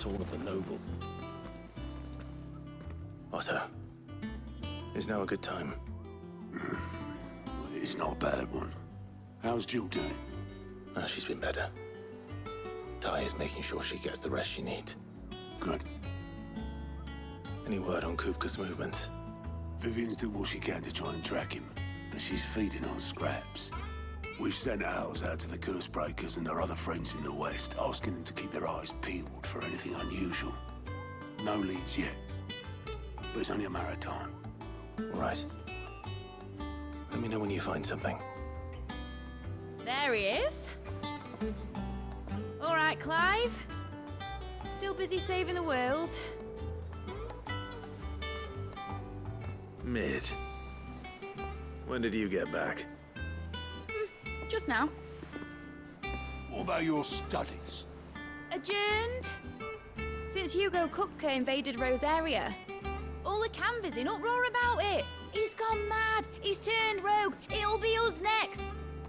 not all of the noble. Otto, is now a good time? It's not a bad one. How's Jill doing? Ah, she's been better. Ty is making sure she gets the rest she needs. Good. Any word on Kupka's movements? Vivian's doing what she can to try and track him, but she's feeding on scraps. We've sent ours out to the curse breakers and their other friends in the west, asking them to keep their eyes peeled for anything unusual. No leads yet, but it's only a matter of time. All right. Let me know when you find something. There he is. All right, Clive. Still busy saving the world. Mid. When did you get back? Just now. What about your studies? Adjourned. Since Hugo Kupka invaded Rosaria. All the canvass in uproar about it. He's gone mad. He's turned rogue. It'll be us next.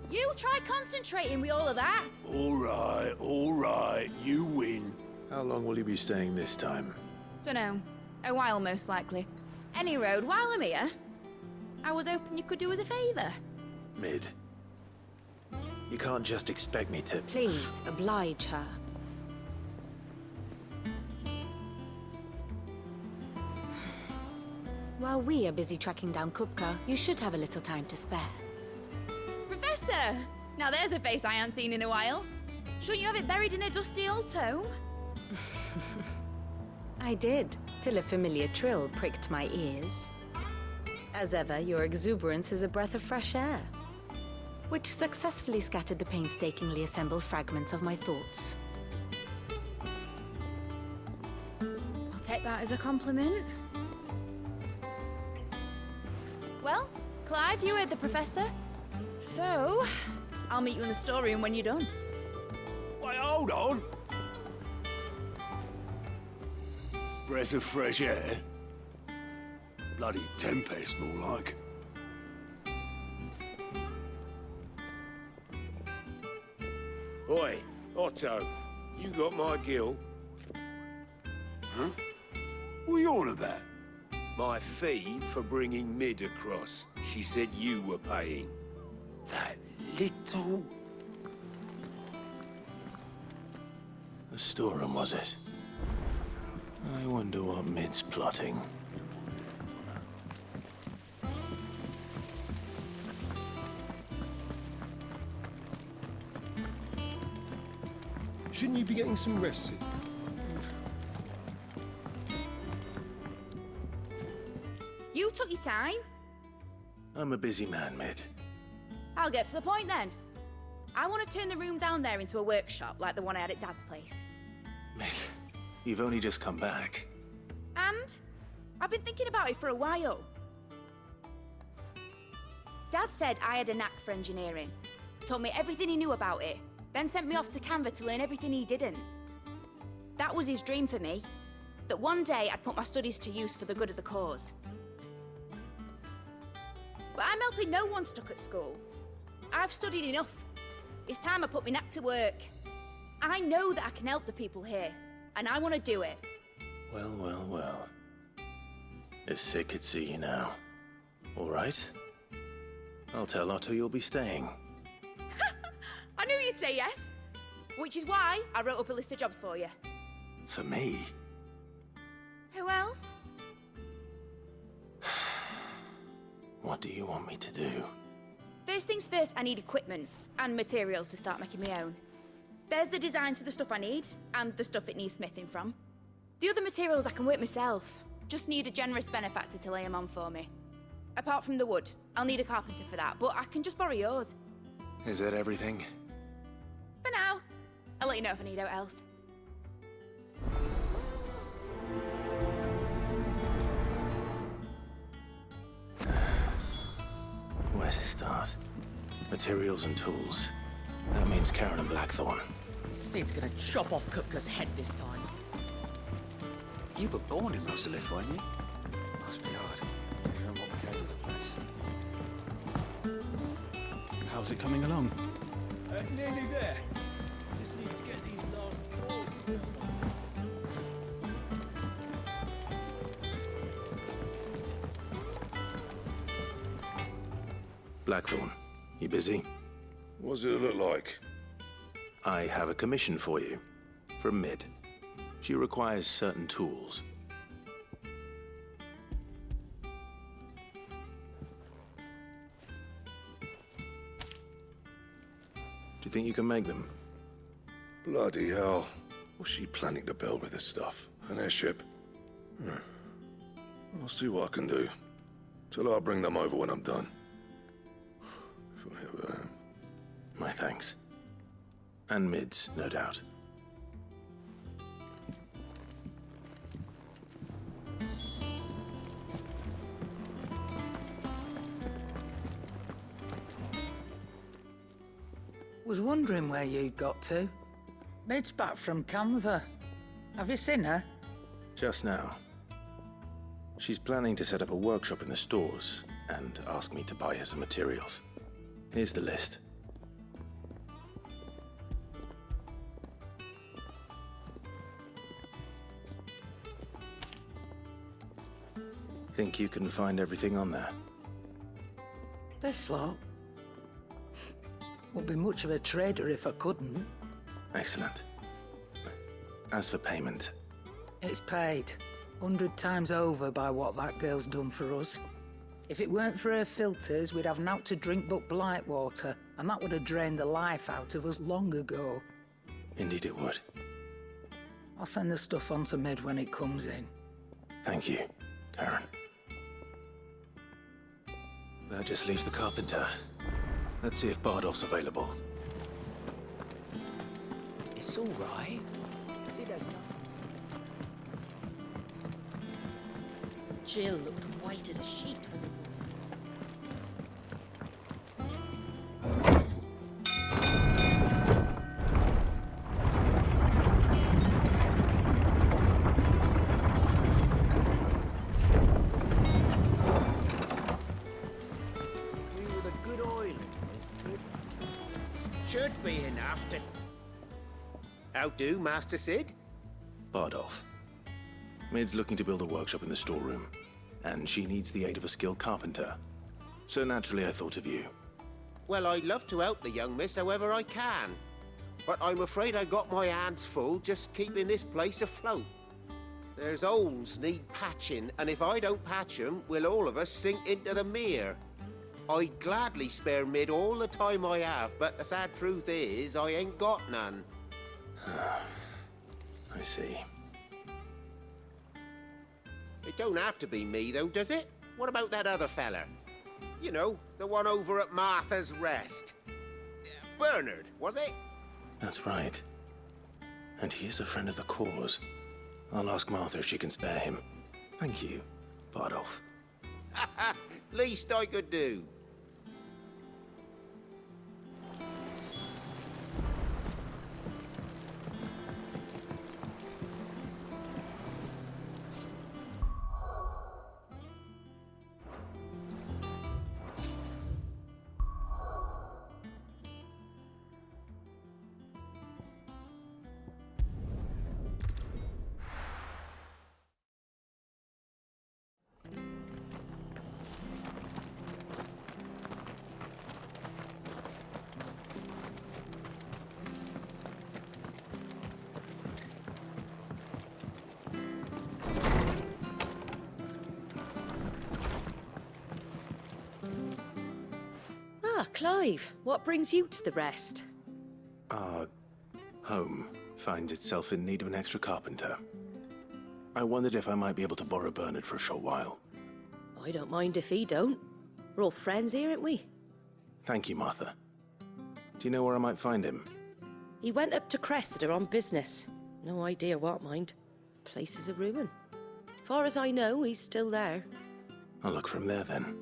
You try concentrating with all of that. All right, you win. How long will you be staying this time? Dunno. A while, most likely. Any road, while I'm here, I was hoping you could do us a favour. Mid. You can't just expect me to... Please, oblige her. While we are busy tracking down Kupka, you should have a little time to spare. Professor! Now there's a face I haven't seen in a while. Shouldn't you have it buried in a dusty old tome? I did, till a familiar trill pricked my ears. As ever, your exuberance is a breath of fresh air, which successfully scattered the painstakingly assembled fragments of my thoughts. I'll take that as a compliment. Well, Clive, you heard the professor. So, I'll meet you in the storeroom when you're done. Wait, hold on. Breath of fresh air? Bloody tempest, more like. Oi, Otto, you got my gill? Huh? What are you on about? My fee for bringing Mid across. She said you were paying. That little... The storeroom, was it? I wonder what Mid's plotting. Shouldn't you be getting some rest soon? You took your time. I'm a busy man, Mid. I'll get to the point then. I want to turn the room down there into a workshop like the one I had at Dad's place. Mid, you've only just come back. And I've been thinking about it for a while. Dad said I had a knack for engineering. Told me everything he knew about it, then sent me off to Canva to learn everything he didn't. That was his dream for me. That one day I'd put my studies to use for the good of the cause. But I'm helping no one stuck at school. I've studied enough. It's time I put my knack to work. I know that I can help the people here, and I want to do it. Well, well, well. If Sid could see you now. All right? I'll tell Otto you'll be staying. I knew you'd say yes. Which is why I wrote up a list of jobs for you. For me? Who else? What do you want me to do? First things first, I need equipment and materials to start making my own. There's the designs for the stuff I need, and the stuff it needs smithing from. The other materials I can work myself. Just need a generous benefactor to lay them on for me. Apart from the wood, I'll need a carpenter for that, but I can just borrow yours. Is that everything? For now. I'll let you know if I need out else. Where to start? Materials and tools. That means Karen and Blackthorn. Sid's gonna chop off Kupka's head this time. You were born in Rosalith, weren't you? Must be hard, hearing what became of the place. How's it coming along? Nearly there. Just need to get these last boards down. Blackthorn, you busy? What does it look like? I have a commission for you. From Mid. She requires certain tools. Do you think you can make them? Bloody hell. What's she planning to build with this stuff? An airship? I'll see what I can do. Tell her I'll bring them over when I'm done. If I ever am. My thanks. And Mid's, no doubt. Was wondering where you'd got to. Mid's back from Canva. Have you seen her? Just now. She's planning to set up a workshop in the stores and ask me to buy her some materials. Here's the list. Think you can find everything on there? This lot. Wouldn't be much of a trader if I couldn't. Excellent. As for payment, It's paid 100 times over by what that girl's done for us. If it weren't for her filters, we'd have naught to drink but blight water, and that would have drained the life out of us long ago. indeed it would. I'll send the stuff on to Mid when it comes in. Thank you, Karen. That just leaves the carpenter. Let's see if Bardolph's available. It's all right. Sid has nothing. Jill looked white as a sheet when we brought her. With a good oil in this. Should be enough to... How do, Master Sid? Bardolph. Mid's looking to build a workshop in the storeroom, and she needs the aid of a skilled carpenter. So naturally I thought of you. Well, I'd love to help the young miss however I can. But I'm afraid I got my hands full just keeping this place afloat. There's holes need patching, and if I don't patch them, we'll all of us sink into the mere. I'd gladly spare Mid all the time I have, but the sad truth is, I ain't got none. I see. It don't have to be me, though, does it? What about that other fella? You know, the one over at Martha's Rest. Bernard, was it? That's right. And he is a friend of the cause. I'll ask Martha if she can spare him. Thank you, Bardolph. Least I could do. Ah, Clive, what brings you to the Rest? Our home finds itself in need of an extra carpenter. I wondered if I might be able to borrow Bernard for a short while. I don't mind if he don't. We're all friends here, aren't we? Thank you, Martha. Do you know where I might find him? He went up to Cressida on business. No idea what, mind. Place is a ruin. Far as I know, he's still there. I'll look from there then.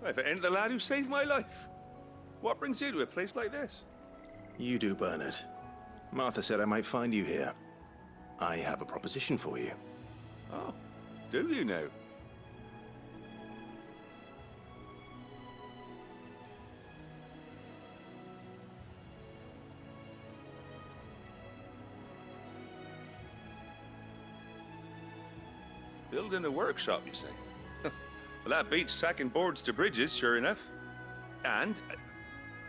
If it ain't the lad who saved my life. What brings you to a place like this? You do, Bernard. Martha said I might find you here. I have a proposition for you. Oh, do you now? Building a workshop, you say? Well, that beats tacking boards to bridges, sure enough. And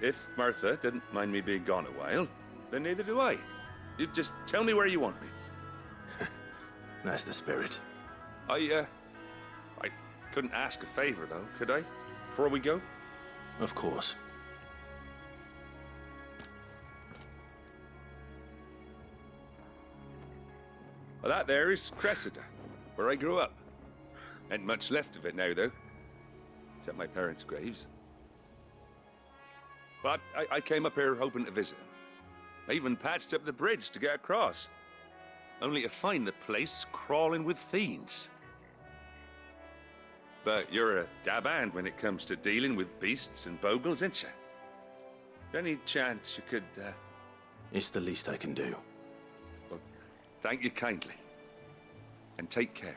if Martha didn't mind me being gone a while, then neither do I. You just tell me where you want me. That's the spirit. I couldn't ask a favor, though, could I? Before we go? Of course. Well, that there is Cressida, where I grew up. Ain't much left of it now, though. Except my parents' graves. But I came up here hoping to visit them. I even patched up the bridge to get across. Only to find the place crawling with fiends. But you're a dab hand when it comes to dealing with beasts and bogles, ain't you? Any chance you could, It's the least I can do. Well, thank you kindly. And take care.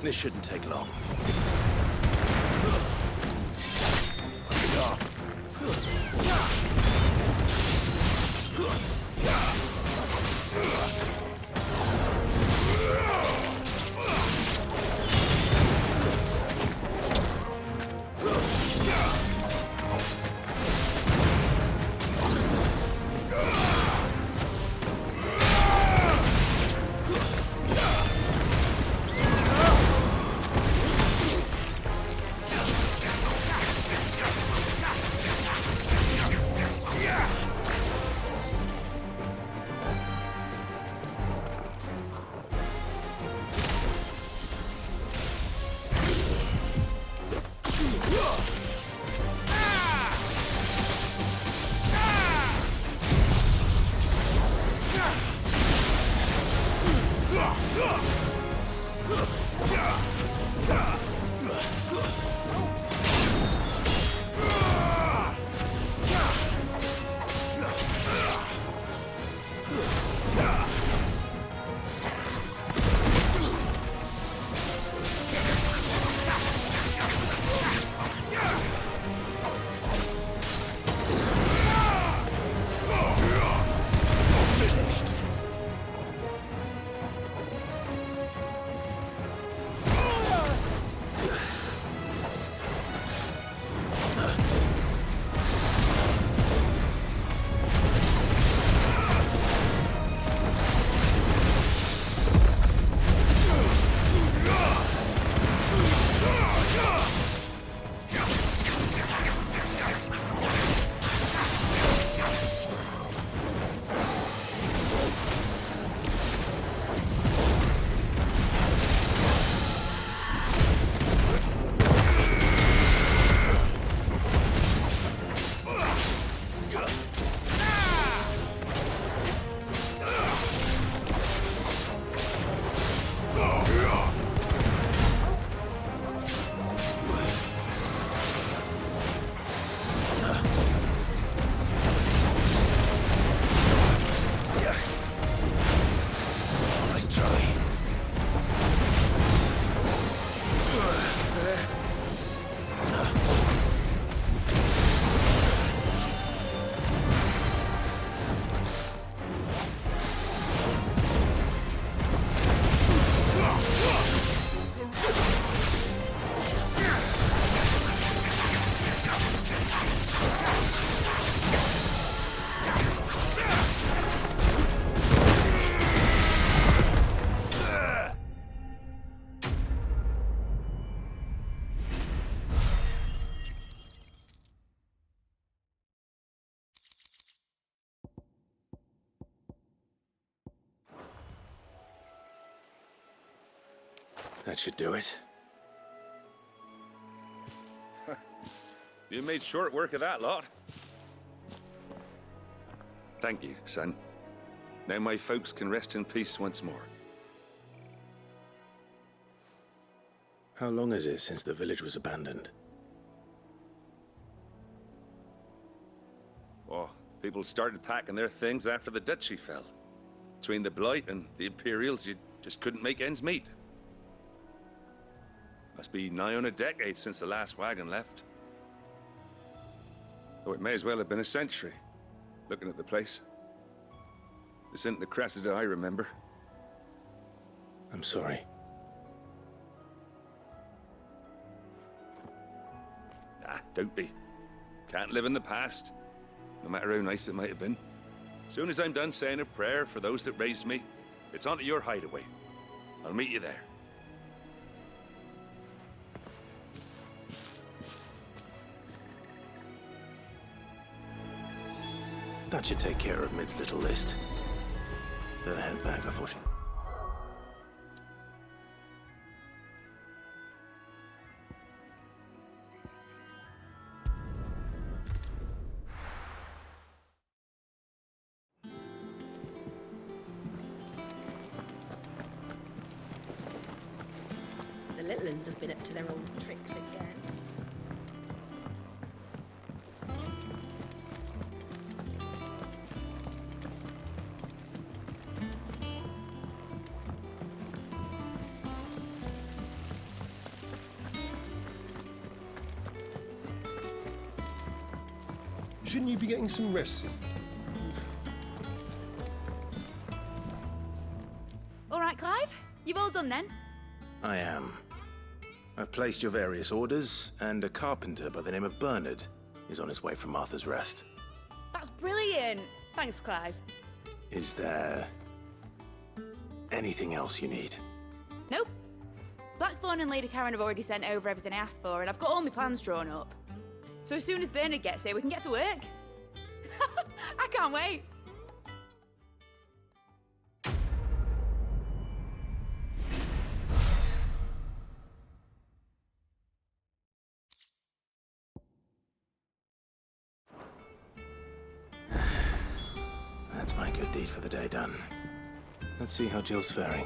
This shouldn't take long. That should do it. You made short work of that lot. Thank you, son. Now my folks can rest in peace once more. How long is it since the village was abandoned? Oh, people started packing their things after the duchy fell. Between the Blight and the Imperials, you just couldn't make ends meet. Must be nigh on a decade since the last wagon left. Though it may as well have been a century, looking at the place. This isn't the Cressida I remember. I'm sorry. Ah, don't be. Can't live in the past, no matter how nice it might have been. Soon as I'm done saying a prayer for those that raised me, it's on to your hideaway. I'll meet you there. That should take care of Mid's little list. Better head back before she... The little uns have been up to their old tricks again. Shouldn't you be getting some rest? All right, Clive? You've all done then? I am. I've placed your various orders, and a carpenter by the name of Bernard is on his way from Arthur's Rest. That's brilliant. Thanks, Clive. Is there... anything else you need? Nope. Blackthorn and Lady Karen have already sent over everything I asked for, and I've got all my plans drawn up. So as soon as Bernard gets here, we can get to work. I can't wait. That's my good deed for the day done. Let's see how Jill's faring.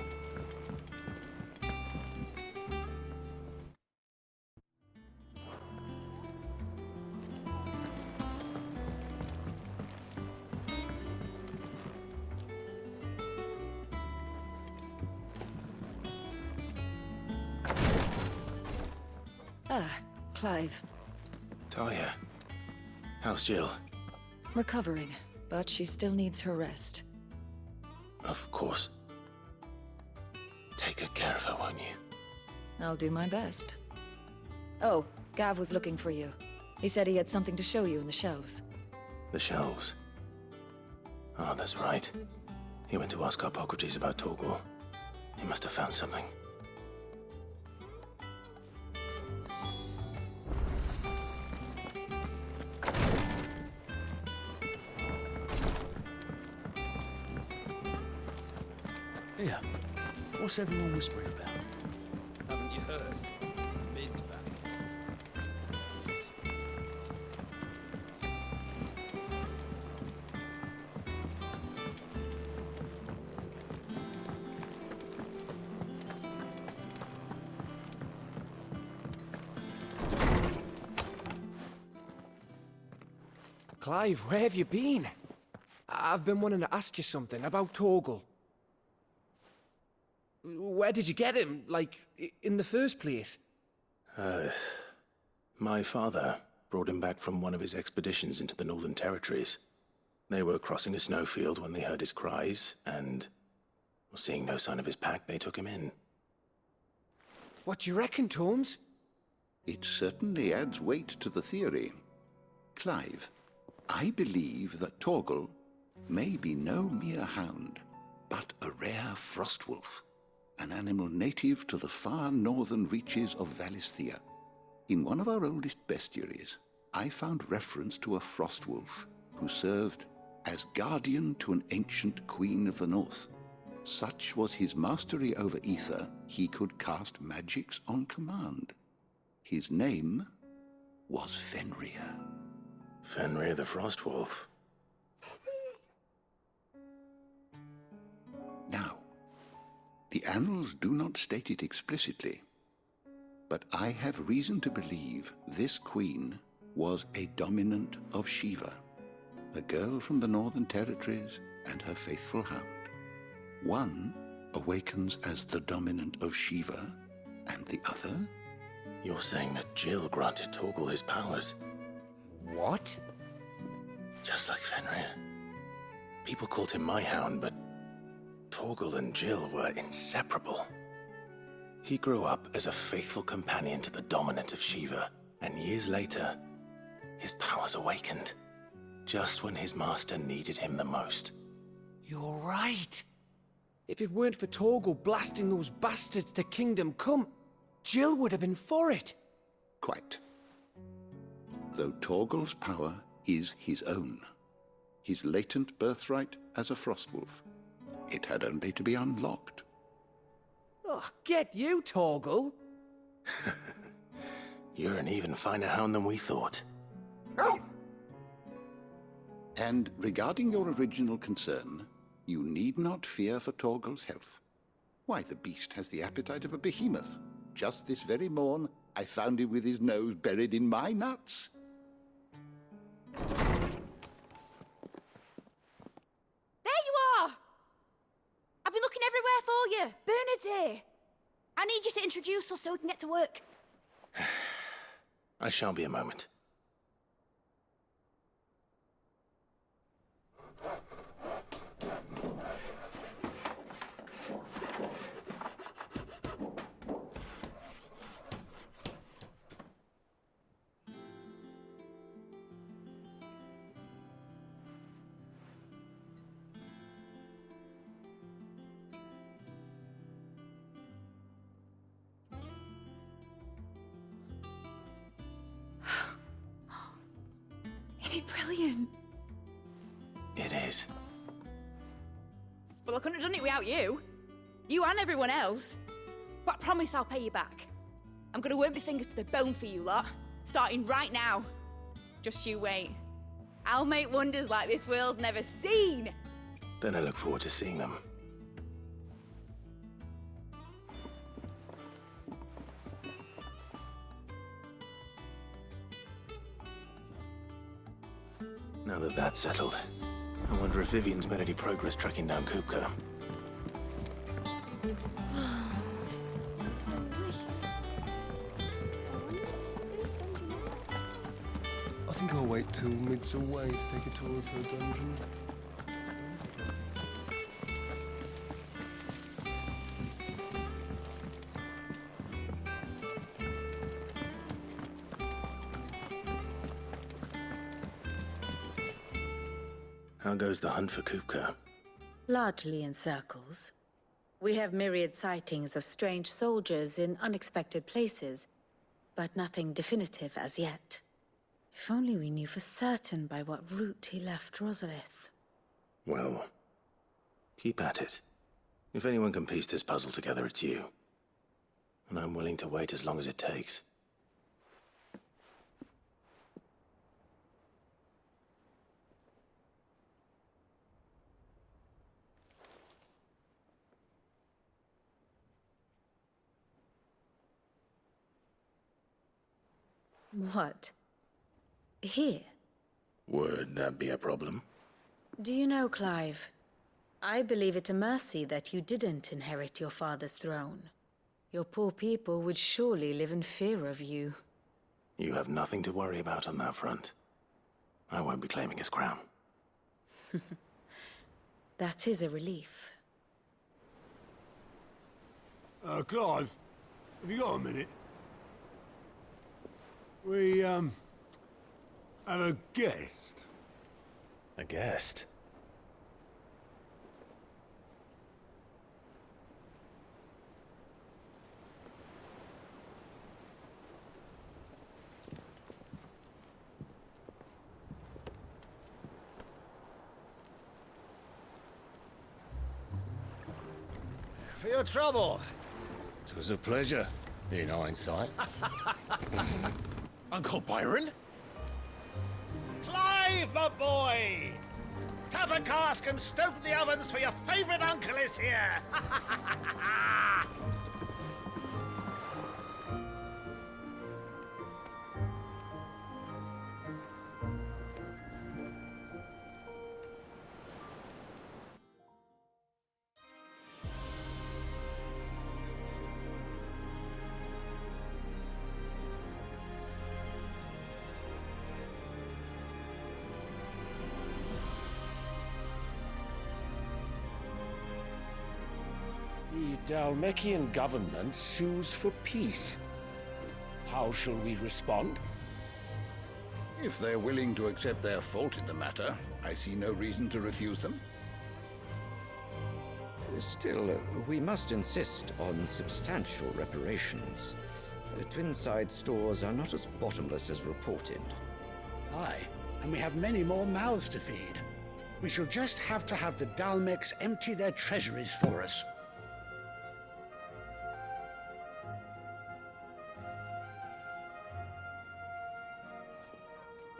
Ah, Clive. Talia, how's Jill? Recovering, but she still needs her rest. Of course. Take good care of her, won't you? I'll do my best. Oh, Gav was looking for you. He said he had something to show you in the shelves. The shelves. Oh, that's right. He went to ask Harpocrates about Torgor. He must have found something. Here, what's everyone whispering about? Haven't you heard? Mid's back. Clive, where have you been? I've been wanting to ask you something about Torgal. Where did you get him, like, in the first place? My father brought him back from one of his expeditions into the Northern Territories. They were crossing a snowfield when they heard his cries, and, seeing no sign of his pack, they took him in. What do you reckon, Torms? It certainly adds weight to the theory. Clive, I believe that Torgal may be no mere hound, but a rare frostwolf, an animal native to the far northern reaches of Valisthea. In one of our oldest bestiaries, I found reference to a frostwolf who served as guardian to an ancient queen of the north. Such was his mastery over ether, he could cast magics on command. His name was Fenrir. Fenrir the Frostwolf. Now, the annals do not state it explicitly, but I have reason to believe this queen was a dominant of Shiva, a girl from the Northern Territories and her faithful hound. One awakens as the dominant of Shiva, and the other? You're saying that Jill granted Torgal his powers? What? Just like Fenrir. People called him my hound, but Torgal and Jill were inseparable. He grew up as a faithful companion to the dominant of Shiva, and years later, his powers awakened, just when his master needed him the most. You're right. If it weren't for Torgal blasting those bastards to Kingdom Come, Jill would have been for it. Quite. Though Torgal's power is his own, his latent birthright as a Frostwolf, it had only to be unlocked. Oh, get you, Torgal! You're an even finer hound than we thought. And regarding your original concern, you need not fear for Torgal's health. Why, the beast has the appetite of a behemoth. Just this very morn, I found him with his nose buried in my nuts. There you are! I've been looking everywhere for you. Bernard's here. I need you to introduce us so we can get to work. I shall be a moment. Isn't it brilliant? It is. Well, I couldn't have done it without you. You and everyone else. But I promise I'll pay you back. I'm gonna work my fingers to the bone for you lot, starting right now. Just you wait. I'll make wonders like this world's never seen. Then I look forward to seeing them. Now that that's settled, I wonder if Vivian's made any progress tracking down Kupka. I think I'll wait till Mid's away to take a tour of her dungeon. How goes the hunt for Kupka? Largely in circles. We have myriad sightings of strange soldiers in unexpected places, but nothing definitive as yet. If only we knew for certain by what route he left Rosalith. Well, keep at it. If anyone can piece this puzzle together, it's you. And I'm willing to wait as long as it takes. What? Here? Would that be a problem? Do you know, Clive? I believe it a mercy that you didn't inherit your father's throne. Your poor people would surely live in fear of you. You have nothing to worry about on that front. I won't be claiming his crown. That is a relief. Clive, have you got a minute? We, have a guest. A guest? For your trouble. It was a pleasure, in hindsight. Uncle Byron? Clive, my boy! Tap a cask and stoke the ovens, for your favourite uncle is here! The Dalmekian government sues for peace. How shall we respond? If they're willing to accept their fault in the matter, I see no reason to refuse them. Still, we must insist on substantial reparations. Twinside stores are not as bottomless as reported. Aye, and we have many more mouths to feed. We shall just have to have the Dalmecs empty their treasuries for us.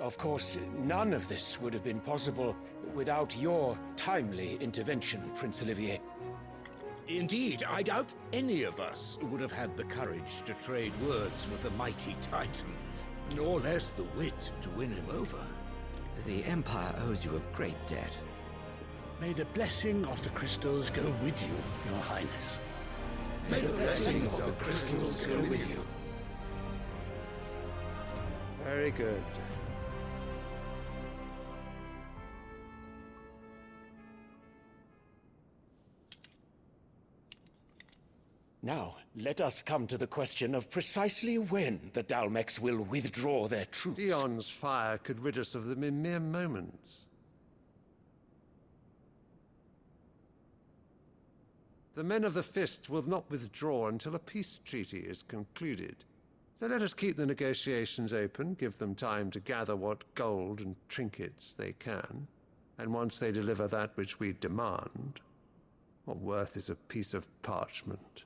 Of course, none of this would have been possible without your timely intervention, Prince Olivier. Indeed, I doubt any of us would have had the courage to trade words with the mighty Titan, nor less the wit to win him over. The Empire owes you a great debt. May the blessing of the crystals go with you, Your Highness. May the blessing of the crystals go with you. Very good. Now, let us come to the question of precisely when the Dalmecs will withdraw their troops. Dion's fire could rid us of them in mere moments. The men of the Fist will not withdraw until a peace treaty is concluded. So let us keep the negotiations open, give them time to gather what gold and trinkets they can, and once they deliver that which we demand, what worth is a piece of parchment?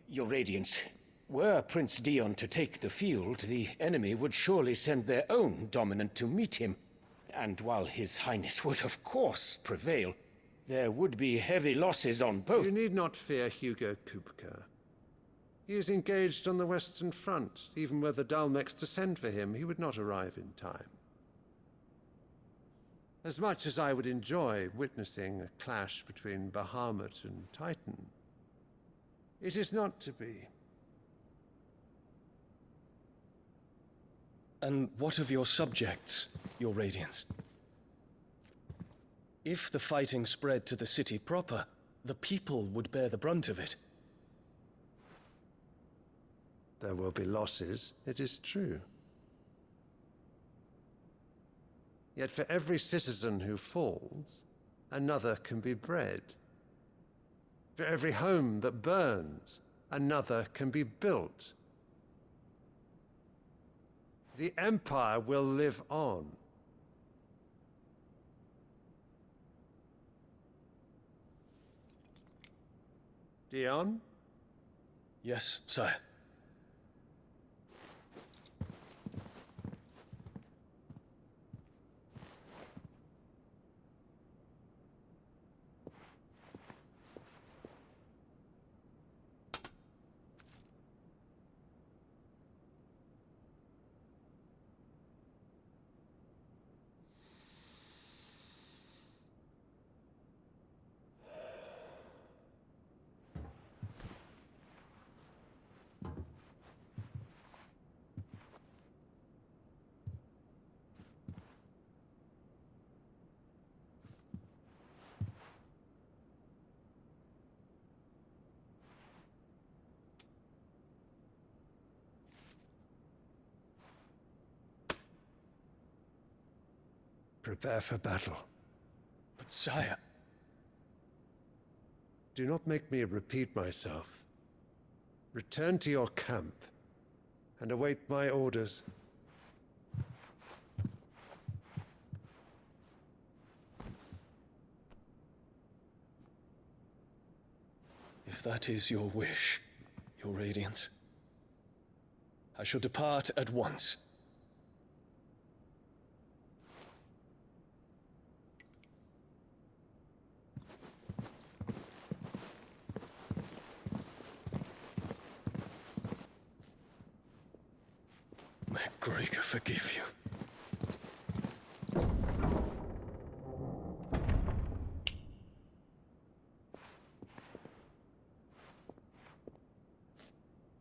Your Radiance, were Prince Dion to take the field, the enemy would surely send their own dominant to meet him. And while His Highness would of course prevail, there would be heavy losses on both. You need not fear Hugo Kupka. He is engaged on the Western Front. Even were the Dalmecs to send for him, he would not arrive in time. As much as I would enjoy witnessing a clash between Bahamut and Titan, it is not to be. And what of your subjects, Your Radiance? If the fighting spread to the city proper, the people would bear the brunt of it. There will be losses, it is true. Yet for every citizen who falls, another can be bred. For every home that burns, another can be built. The Empire will live on. Dion? Yes, sire. Prepare for battle. But sire... Do not make me repeat myself. Return to your camp and await my orders. If that is your wish, Your Radiance, I shall depart at once. May Gregor forgive you.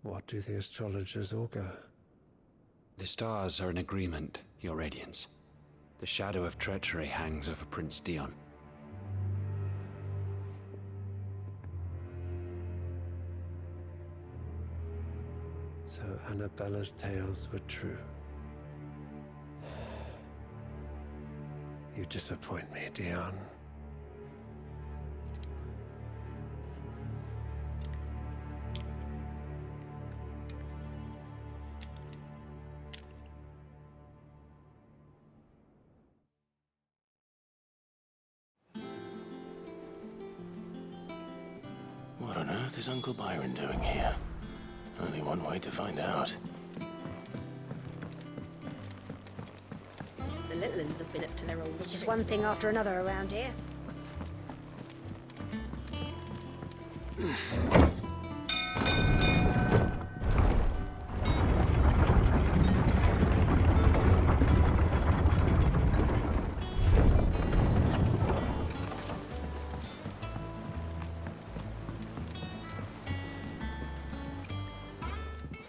What do the astrologers augur? The stars are in agreement, Your Radiance. The shadow of treachery hangs over Prince Dion. So Annabella's tales were true. You disappoint me, Dion. What on earth is Uncle Byron doing here? Only one way to find out. The little uns have been up to their old It's just one thing after another around here.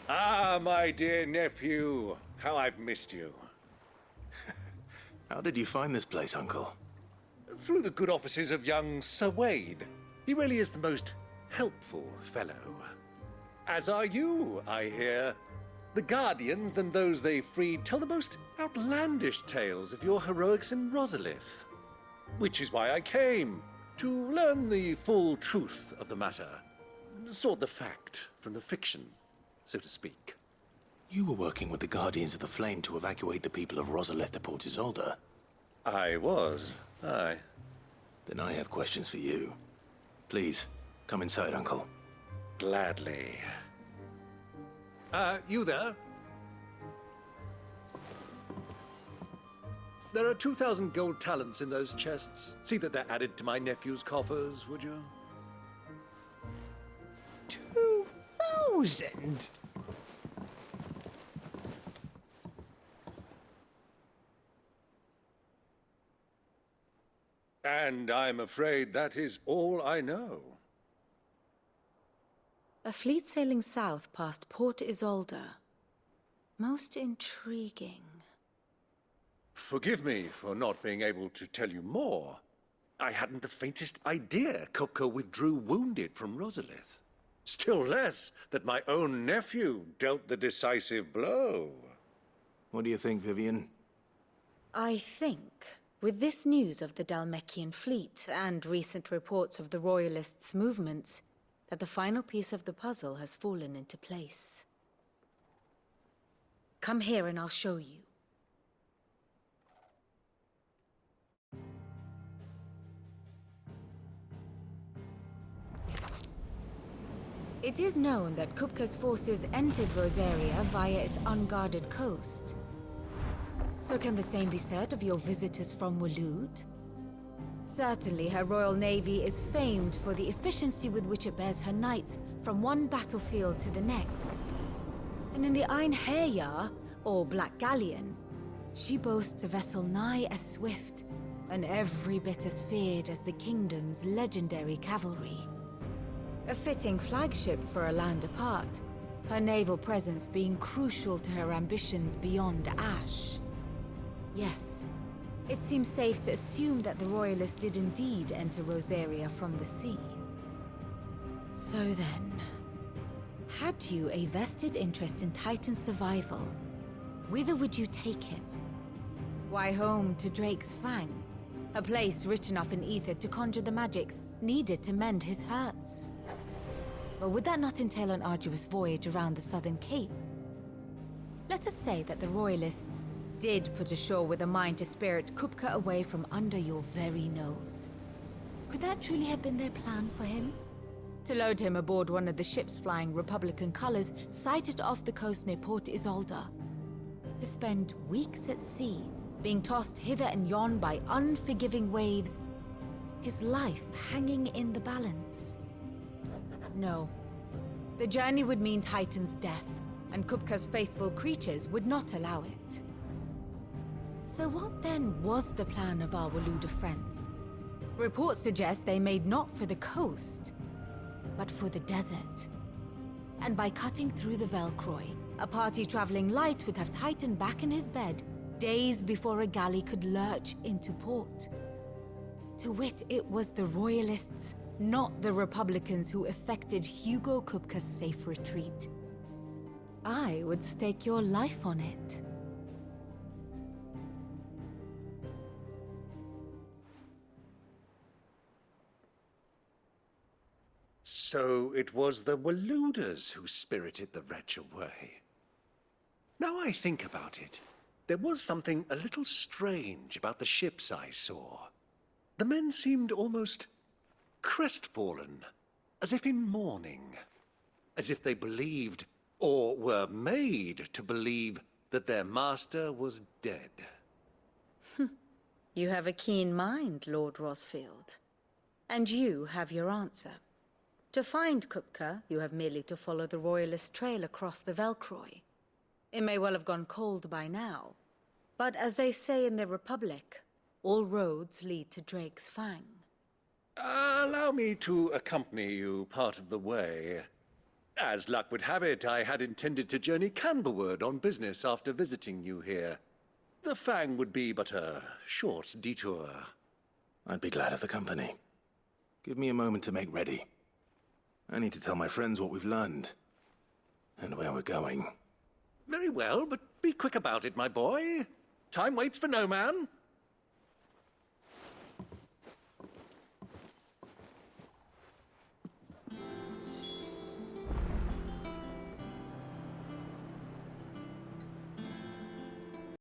Ah, my dear nephew. How I've missed you. How did you find this place, Uncle? Through the good offices of young Sir Wade. He really is the most helpful fellow. As are you, I hear. The Guardians and those they freed tell the most outlandish tales of your heroics in Rosalith. Which is why I came, to learn the full truth of the matter. Sort the fact from the fiction, so to speak. You were working with the Guardians of the Flame to evacuate the people of Rosalith to Port Isolde. I was, aye. Then I have questions for you. Please, come inside, Uncle. Gladly. You there? There are 2,000 gold talents in those chests. See that they're added to my nephew's coffers, would you? 2,000? And I'm afraid that is all I know. A fleet sailing south past Port Isolde. Most intriguing. Forgive me for not being able to tell you more. I hadn't the faintest idea Kupka withdrew wounded from Rosalith. Still less that my own nephew dealt the decisive blow. What do you think, Vivian? I think, with this news of the Dalmekian fleet and recent reports of the Royalists' movements, that the final piece of the puzzle has fallen into place. Come here and I'll show you. It is known that Kupka's forces entered Rosaria via its unguarded coast. So can the same be said of your visitors from Waloed? Certainly her Royal Navy is famed for the efficiency with which it bears her knights from one battlefield to the next. And in the Einherjar, or Black Galleon, she boasts a vessel nigh as swift, and every bit as feared as the kingdom's legendary cavalry. A fitting flagship for a land apart, her naval presence being crucial to her ambitions beyond Ash. Yes, it seems safe to assume that the Royalists did indeed enter Rosaria from the sea. So then, had you a vested interest in Titan's survival, whither would you take him? Why, home to Drake's Fang, a place rich enough in ether to conjure the magics needed to mend his hurts. But would that not entail an arduous voyage around the Southern Cape? Let us say that the Royalists did put ashore with a mind to spirit Kupka away from under your very nose. Could that truly have been their plan for him? to load him aboard one of the ships flying Republican colors sighted off the coast near Port Isolde. To spend weeks at sea, being tossed hither and yon by unforgiving waves, his life hanging in the balance. No. The journey would mean Titan's death, and Kupka's faithful creatures would not allow it. So what then was the plan of our Waluda friends? Reports suggest they made not for the coast, but for the desert. And by cutting through the Velcroy, a party traveling light would have Titan back in his bed days before a galley could lurch into port. To wit, it was the Royalists, not the Republicans, who effected Hugo Kupka's safe retreat. I would stake your life on it. So it was the Waludas who spirited the wretch away. Now I think about it, there was something a little strange about the ships I saw. The men seemed almost crestfallen, as if in mourning, as if they believed, or were made to believe, that their master was dead. You have a keen mind, Lord Rosfield. And you have your answer. To find Kupka, you have merely to follow the Royalist trail across the Velcroy. It may well have gone cold by now, but as they say in the Republic, all roads lead to Drake's Fang. Allow me to accompany you part of the way. As luck would have it, I had intended to journey Canberward on business after visiting you here. The Fang would be but a short detour. I'd be glad of the company. Give me a moment to make ready. I need to tell my friends what we've learned, and where we're going. Very well, but be quick about it, my boy. Time waits for no man.